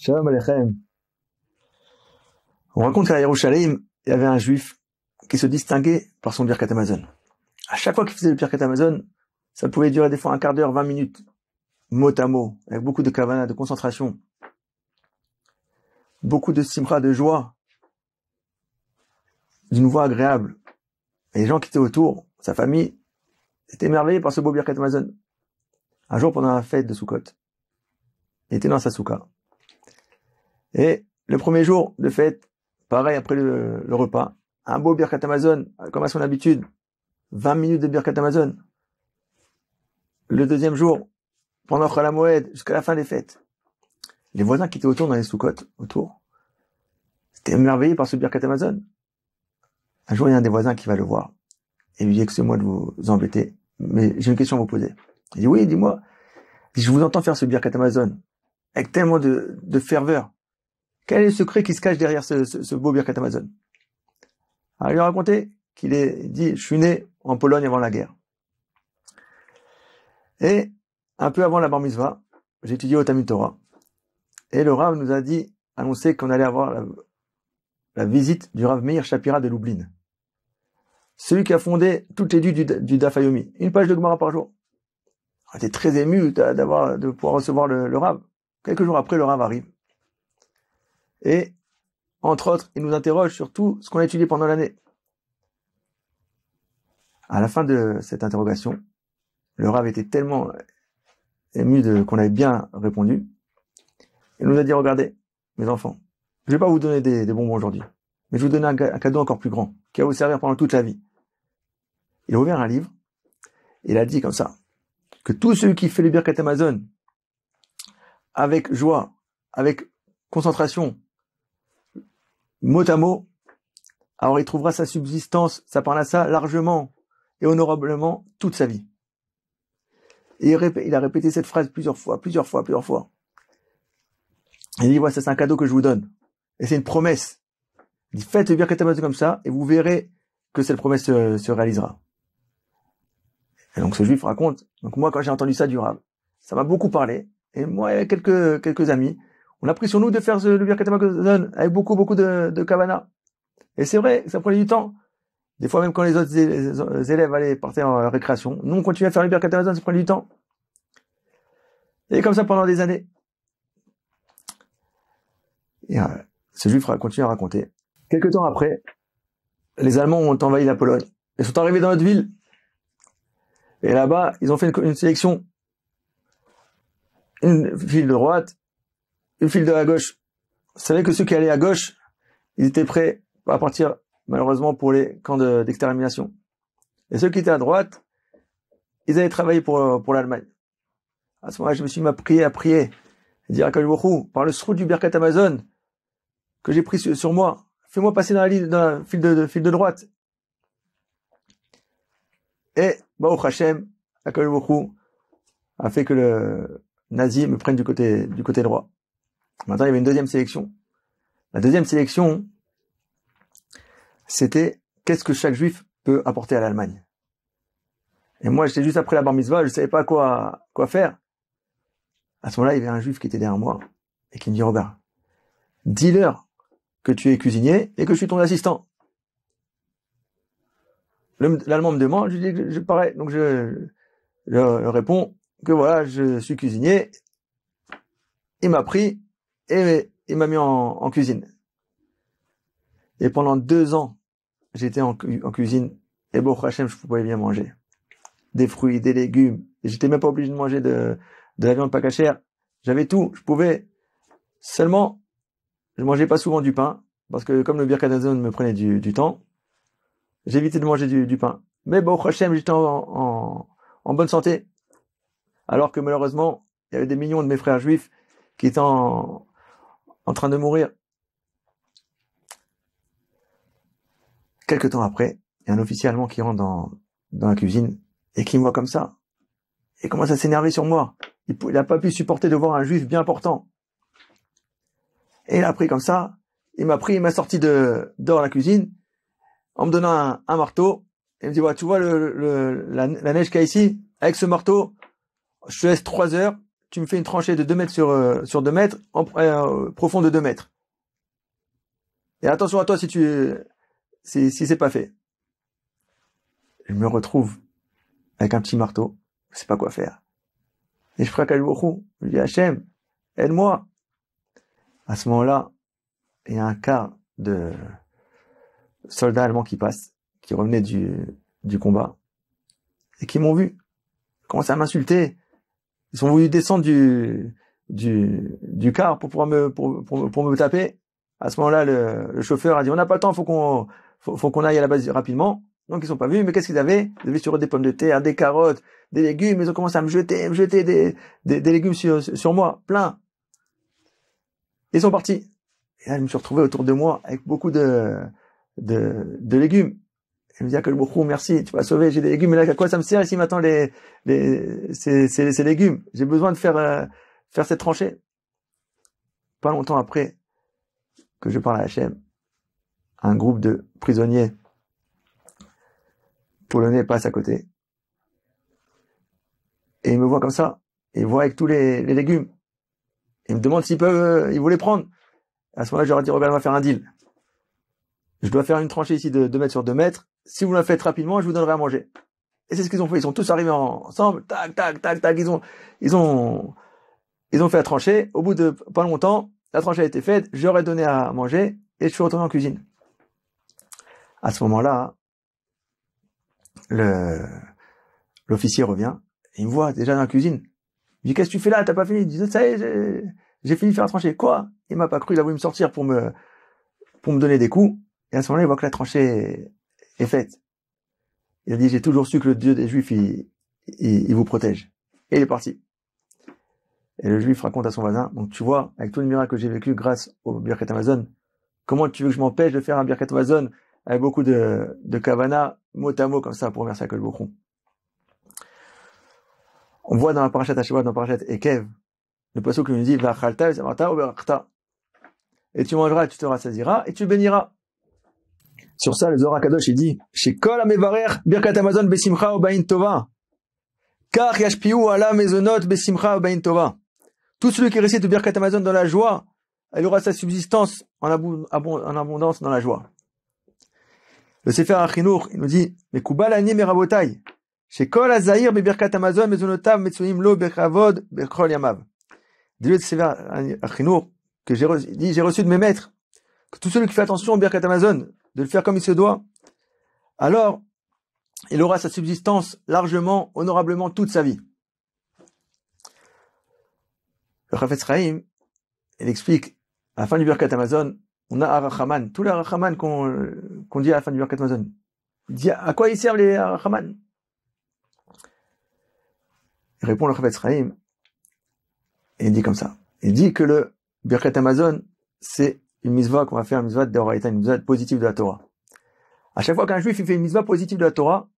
Shalom Aleichem. On raconte qu'à Yerushalayim, il y avait un juif qui se distinguait par son Birkat Hamazon. À chaque fois qu'il faisait le Birkat Hamazon, ça pouvait durer des fois un quart d'heure, 20 minutes, mot à mot, avec beaucoup de kavana, de concentration, beaucoup de simra, de joie, d'une voix agréable. Et les gens qui étaient autour, sa famille, étaient émerveillés par ce beau Birkat Hamazon. Un jour, pendant la fête de Sukkot, il était dans sa soukha. Et le premier jour de fête, pareil après le repas, un beau Birkat Hamazon, comme à son habitude, 20 minutes de Birkat Hamazon. Le deuxième jour, pendant Chol HaMoed, jusqu'à la fin des fêtes, les voisins qui étaient autour dans les soukot, autour, étaient émerveillés par ce Birkat Hamazon. Un jour, il y a un des voisins qui va le voir et lui dit: excusez-moi de vous embêter, mais j'ai une question à vous poser. Il dit: oui, dis-moi. Il dit: je vous entends faire ce Birkat Hamazon avec tellement de ferveur. Quel est le secret qui se cache derrière ce beau Birkat Hamazon? Alors, il lui a raconté qu'il dit: je suis né en Pologne avant la guerre. Et un peu avant la Bar Mitzvah, j'ai étudié au Talmud Torah. Et le Rav nous a annoncé qu'on allait avoir la visite du Rav Meir Shapira de Lublin. Celui qui a fondé toutes les du Daf Yomi. Une page de Gemara par jour. On était très ému de pouvoir recevoir le Rav. Quelques jours après, le Rav arrive. Et, entre autres, il nous interroge sur tout ce qu'on a étudié pendant l'année. À la fin de cette interrogation, le Rav était tellement ému qu'on avait bien répondu. Il nous a dit: regardez, mes enfants, je vais pas vous donner des bonbons aujourd'hui, mais je vais vous donner un cadeau encore plus grand, qui va vous servir pendant toute la vie. Il a ouvert un livre, et il a dit comme ça, que tout celui qui fait le Birkat Hamazon, avec joie, avec concentration, mot à mot, alors il trouvera sa subsistance, sa parnassa, largement et honorablement toute sa vie. Et il a répété cette phrase plusieurs fois. Il dit: voilà, c'est un cadeau que je vous donne. Et c'est une promesse. Il dit: faites le Birkat Hamazon comme ça, et vous verrez que cette promesse se réalisera. Et donc ce juif raconte: donc moi, quand j'ai entendu ça du Rav, ça m'a beaucoup parlé. Et moi et quelques amis, on a pris sur nous de faire le Birkat Hamazon avec beaucoup de kavana. Et c'est vrai, ça prenait du temps. Des fois, même quand les autres élèves allaient partir en récréation, nous on continuait à faire le Birkat Hamazon, ça prenait du temps. Et comme ça pendant des années. Et ce juif continue à raconter. Quelque temps après, les Allemands ont envahi la Pologne. Ils sont arrivés dans notre ville. Et là-bas, ils ont fait une sélection. Une file de droite, une file de la gauche. Vous savez que ceux qui allaient à gauche, ils étaient prêts à partir, malheureusement, pour les camps d'extermination. Et ceux qui étaient à droite, ils allaient travailler pour l'Allemagne. À ce moment-là, je me suis mis à prier, et dire à Kadosh Baruch Hu, par le srout du Birkat Hamazon, que j'ai pris sur moi, fais-moi passer dans la file de droite. Et, Baruch Hashem, Kadosh Baruch Hu a fait que le nazi me prenne du côté droit. Maintenant, il y avait une deuxième sélection. La deuxième sélection, c'était: qu'est-ce que chaque juif peut apporter à l'Allemagne? Et moi, j'étais juste après la Bar Mitzvah, je savais pas quoi faire. À ce moment-là, il y avait un juif qui était derrière moi et qui me dit: Robert, dis-leur que tu es cuisinier et que je suis ton assistant. L'Allemand me demande, je dis je pareil, donc je réponds que voilà, je suis cuisinier. Il m'a pris et il m'a mis en cuisine. Et pendant 2 ans, j'étais en cuisine et Baruch Hashem, je pouvais bien manger. Des fruits, des légumes. Et j'étais même pas obligé de manger de la viande pas cachère. J'avais tout. Je pouvais. Seulement, je mangeais pas souvent du pain. Parce que comme le Birkat Hamazon me prenait du temps, j'évitais de manger du pain. Mais Baruch Hashem, j'étais en bonne santé. Alors que malheureusement, il y avait des millions de mes frères juifs qui étaient en train de mourir. Quelque temps après, il y a un officier allemand qui rentre dans la cuisine et qui me voit comme ça. Et commence à s'énerver sur moi. Il n'a pas pu supporter de voir un juif bien portant. Et il a pris comme ça. Il m'a sorti dehors la cuisine en me donnant un marteau. Et il me dit: ouais, tu vois la neige qu'il y a ici? Avec ce marteau, je te laisse 3 heures. tu me fais une tranchée de 2 mètres sur 2 mètres, profond de 2 mètres. Et attention à toi si c'est pas fait. Je me retrouve avec un petit marteau, je sais pas quoi faire. Et je prie à Kadosh Baruch Hu, je dis Hachem, aide-moi. À ce moment-là, il y a un quart de soldats allemands qui passent, qui revenaient du combat, et qui m'ont vu. Ils commencent à m'insulter. Ils sont voulu descendre du car pour pouvoir pour me taper. À ce moment-là, le chauffeur a dit, on n'a pas le temps, faut qu'on aille à la base rapidement. Donc ils sont pas vus, mais qu'est-ce qu'ils avaient? Ils avaient sur des pommes de terre, des carottes, des légumes, ils ont commencé à me jeter des légumes sur moi, plein. Ils sont partis. Et là, je me suis retrouvé autour de moi avec beaucoup de légumes. Je me dis, que beaucoup, merci, tu m'as sauvé, j'ai des légumes, mais là, à quoi ça me sert ici maintenant ces légumes? J'ai besoin de faire cette tranchée. Pas longtemps après que je parle à Hachem, un groupe de prisonniers polonais passe à côté. Et ils me voient comme ça. Ils voient avec tous les légumes. Ils me demandent s'ils vous les prendre. À ce moment-là, je leur ai dit, regarde, on va faire un deal. Je dois faire une tranchée ici de 2 mètres sur 2 mètres. Si vous la faites rapidement, je vous donnerai à manger. Et c'est ce qu'ils ont fait. Ils sont tous arrivés ensemble. Tac, tac, tac, tac. Ils ont fait la tranchée. Au bout de pas longtemps, la tranchée a été faite. Je leur ai donné à manger et je suis retourné en cuisine. À ce moment-là, l'officier revient. Il me voit déjà dans la cuisine. Je dis, qu'est-ce que tu fais là? T'as pas fini? Il dit, ça y est, j'ai fini de faire la tranchée. Quoi? Il m'a pas cru. Il a voulu me sortir pour me donner des coups. Et à ce moment-là, il voit que la tranchée est faite. Il a dit, j'ai toujours su que le Dieu des Juifs, il vous protège. Et il est parti. Et le Juif raconte à son voisin, donc tu vois, avec tous les miracles que j'ai vécu grâce au Birkat Hamazon, comment tu veux que je m'empêche de faire un Birkat Hamazon avec beaucoup de kavana, mot à mot, comme ça, pour remercier Akadosh Baruch Hu. On voit dans la parashat Hashavat, dans la parashat Ekev, le pasuk qui nous dit, V'achalta v'samarta u'berachta. Et tu mangeras, tu te rassasiras, et tu béniras. Sur ça, le Zohar Kadosh, il dit, Shekol hamevarer Birkat Hamazon besimcha u'bain tova. Kach yashpiu ala mezonot besimcha u'bain tova. Tout celui qui récite le Birkat Hamazon dans la joie, il aura sa subsistance en abondance dans la joie. Le Sefer HaChinuch, il nous dit, Mekubal ani merabotai. Shekol hazahir bebirkat Hamazon mezonotav metsuim lo bechavod bechol yamav. Dis-le de Sefer HaChinuch, que j'ai reçu de mes maîtres, que tout celui qui fait attention au Birkat Hamazon, de le faire comme il se doit, alors, il aura sa subsistance largement, honorablement, toute sa vie. Le Chafetz Chaim, il explique, à la fin du Birkat Hamazon, on a Arachaman, tous les Arachaman qu'on dit à la fin du Birkat Hamazon. Il dit, à quoi ils servent les Arachaman? Il répond le Chafetz Chaim, et il dit comme ça. Il dit que le Birkat Hamazon, c'est une mitzvah qu'on va faire, une mitzvah de Deoraita, une mitzvah positive de la Torah. À chaque fois qu'un juif il fait une mitzvah positive de la Torah,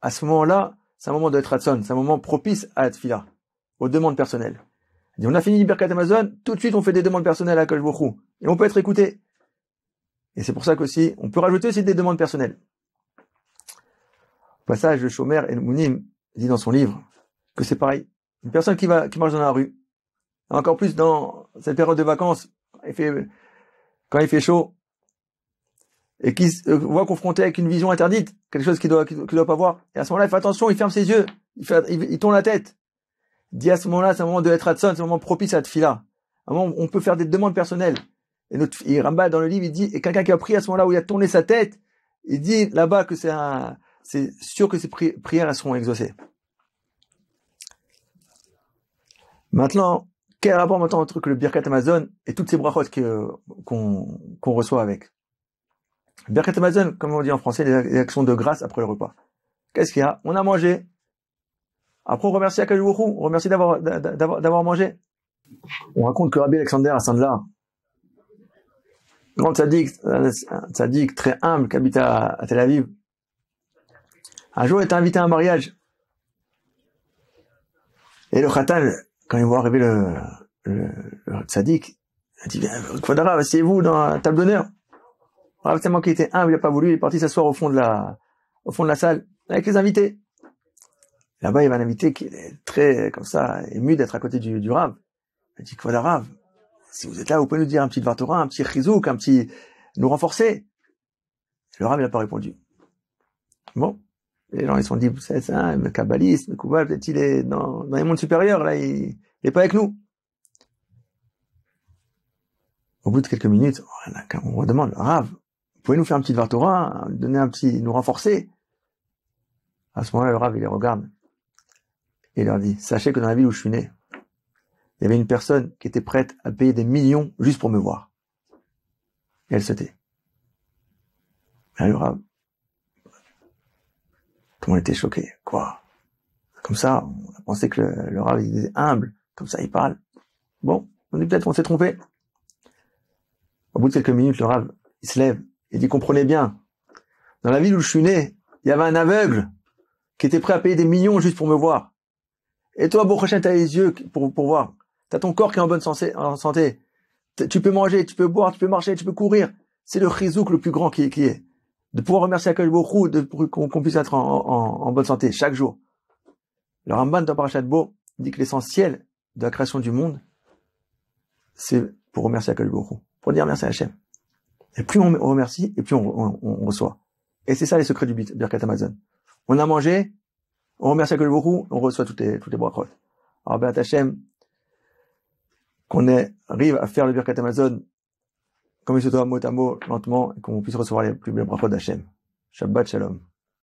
à ce moment-là, c'est un moment de Ratson, c'est un moment propice à la tefila, aux demandes personnelles. Il dit, on a fini le Birkat Hamazon, tout de suite on fait des demandes personnelles à Akadosh Baruch Hu, et on peut être écouté. Et c'est pour ça qu'aussi, on peut rajouter aussi des demandes personnelles. Au passage, le Shomer El Mounim dit dans son livre que c'est pareil. Une personne qui marche dans la rue, encore plus dans cette période de vacances, quand il fait chaud, et qui se voit confronté avec une vision interdite, quelque chose qu'il doit pas voir. Et à ce moment-là, il fait attention, il ferme ses yeux, il tourne la tête. Il dit à ce moment-là, c'est un moment de être Hatson, c'est un moment propice à la tefila. Un moment où on peut faire des demandes personnelles. Et Rambam, dans le livre, il dit, et quelqu'un qui a pris à ce moment-là où il a tourné sa tête, il dit là-bas que c'est sûr que ses prières, elles seront exaucées. Maintenant, quel rapport maintenant entre le Birkat Hamazon et toutes ces brachot qu'on reçoit avec? Birkat Hamazon, comme on dit en français, les actions de grâce après le repas. Qu'est-ce qu'il y a? On a mangé. Après, on remercie Akadosh Baruch Hu, on remercie d'avoir mangé. On raconte que Rabbi Alexander à Sandlar, grand tzaddik très humble qui habite à Tel Aviv, un jour il était invité à un mariage. Et le khatan, quand il voit arriver le tzaddik, il dit, Kvodara, asseyez-vous dans la table d'honneur. Rav tellement qu'il était humble, il n'a pas voulu, il est parti s'asseoir au fond de la salle, avec les invités. Là-bas, il y avait un invité qui est très, comme ça, ému d'être à côté du Rav. Il dit, quoi, Rav? Si vous êtes là, vous pouvez nous dire un petit Dvar Torah, un petit chizouk, un petit, nous renforcer. Le Rav, il n'a pas répondu. Bon. Les gens, ils se sont dit, c'est ça, le kabbaliste, le koubal, peut-être il est dans les mondes supérieurs, là, il est pas avec nous. Au bout de quelques minutes, on redemande, Rav, vous pouvez nous faire un petit Dvar Torah, donner un petit, nous renforcer? À ce moment-là, le Rav, il les regarde. Et il leur dit, sachez que dans la ville où je suis né, il y avait une personne qui était prête à payer des millions juste pour me voir. Et elle se tait. Et le Rav, tout le monde était choqué. Quoi? Comme ça, on a pensé que le Rav, il était humble. Comme ça, il parle. Bon, on dit peut-être qu'on s'est trompé. Au bout de quelques minutes, le Rav, il se lève. Il dit, comprenez bien. Dans la ville où je suis né, il y avait un aveugle qui était prêt à payer des millions juste pour me voir. Et toi, Baruch Hashem, t'as les yeux pour voir. T'as ton corps qui est en bonne santé. Tu peux manger, tu peux boire, tu peux marcher, tu peux courir. C'est le chizouk le plus grand qui est. De pouvoir remercier Akadosh Baruch Hu, pour qu'on puisse être en bonne santé chaque jour. Le Ramban dans Parashat Bo dit que l'essentiel de la création du monde, c'est pour remercier Akadosh Baruch Hu, pour dire merci à Hachem. Et plus on remercie, et plus on reçoit. Et c'est ça les secrets du Birkat Hamazon. On a mangé, on remercie Akadosh Baruch Hu, on reçoit toutes les brachot. Alors ben Hachem, qu'on arrive à faire le Birkat Hamazon comme il se doit mot à mot, lentement, et qu'on puisse recevoir les plus belles brachot d'Hachem. Shabbat Shalom.